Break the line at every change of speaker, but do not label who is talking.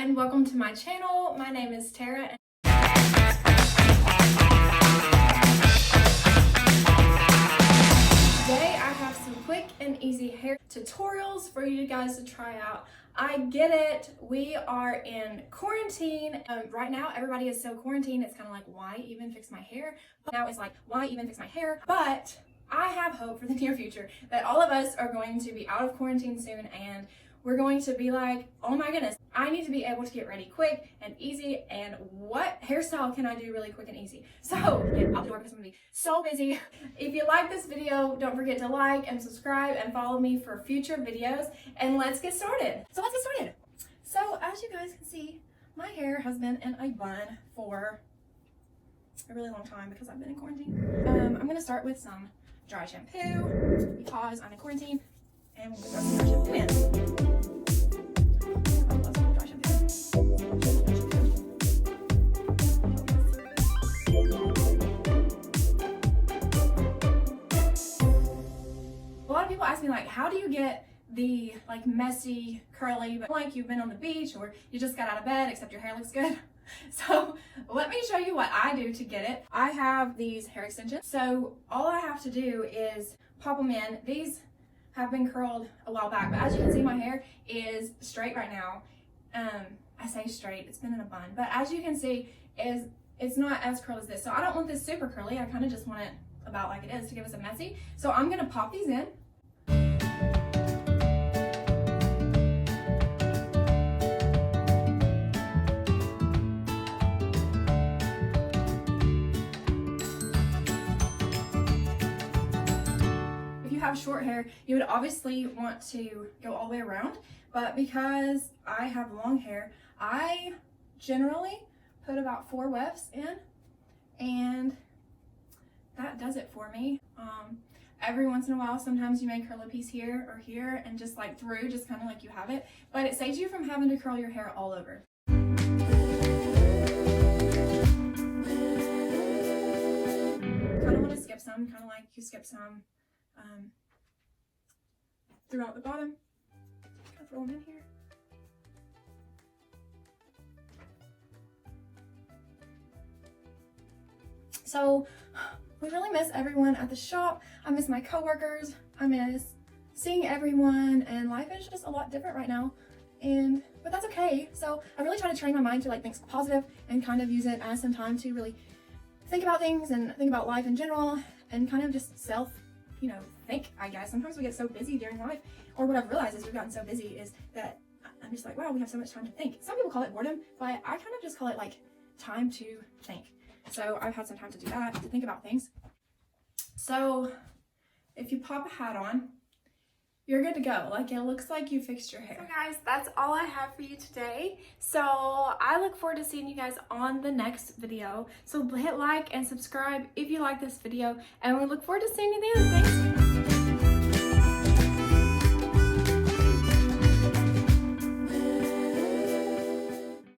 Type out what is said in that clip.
and welcome to my channel. My name is Tara. Today I have some quick and easy hair tutorials for you guys to try out. I get it, we are in quarantine. Right now everybody is so quarantined, it's kind of like, why even fix my hair? But now it's like, why even fix my hair? But I have hope for the near future that all of us are going to be out of quarantine soon, and we're going to be like, oh my goodness, I need to be able to get ready quick and easy, and what hairstyle can I do really quick and easy? So get out the door because I'm gonna be so busy. If you like this video, don't forget to like and subscribe and follow me for future videos, and let's get started. So as you guys can see, my hair has been in a bun for a really long time because I've been in quarantine. I'm gonna start with some dry shampoo because I'm in quarantine, and we're gonna throw some dry shampoo in. I love some dry shampoo. A lot of people ask me, like, how do you get the like messy curly, but like you've been on the beach or you just got out of bed except your hair looks good? So let me show you what I do to get it. I have these hair extensions, so all I have to do is pop them in. These have been curled a while back, but as you can see, my hair is straight right now. I say straight, it's been in a bun, but as you can see, it's not as curly as this. So I don't want this super curly, I kind of just want it about like it is to give us a messy. So I'm gonna pop these in. Have short hair, you would obviously want to go all the way around, but because I have long hair, I generally put about 4 wefts in, and that does it for me. Every once in a while, sometimes you may curl a piece here or here and just like through, just kind of like you have it, but it saves you from having to curl your hair all over. Kind of want to skip some, kind of like you skip some throughout the bottom. Kind of throw them in here. So we really miss everyone at the shop. I miss my coworkers. I miss seeing everyone, and life is just a lot different right now. But that's okay. So I really try to train my mind to like think positive and kind of use it as some time to really think about things and think about life in general, and kind of just think, I guess. Sometimes we get so busy during life, or what I've realized is we've gotten so busy is that I'm just like, wow, we have so much time to think. Some people call it boredom, but I kind of just call it like time to think. So I've had some time to do that, to think about things. So if you pop a hat on, you're good to go. Like, it looks like you fixed your hair. So guys, that's all I have for you today. So I look forward to seeing you guys on the next video. So hit like and subscribe if you like this video, and we look forward to seeing you then. Thanks.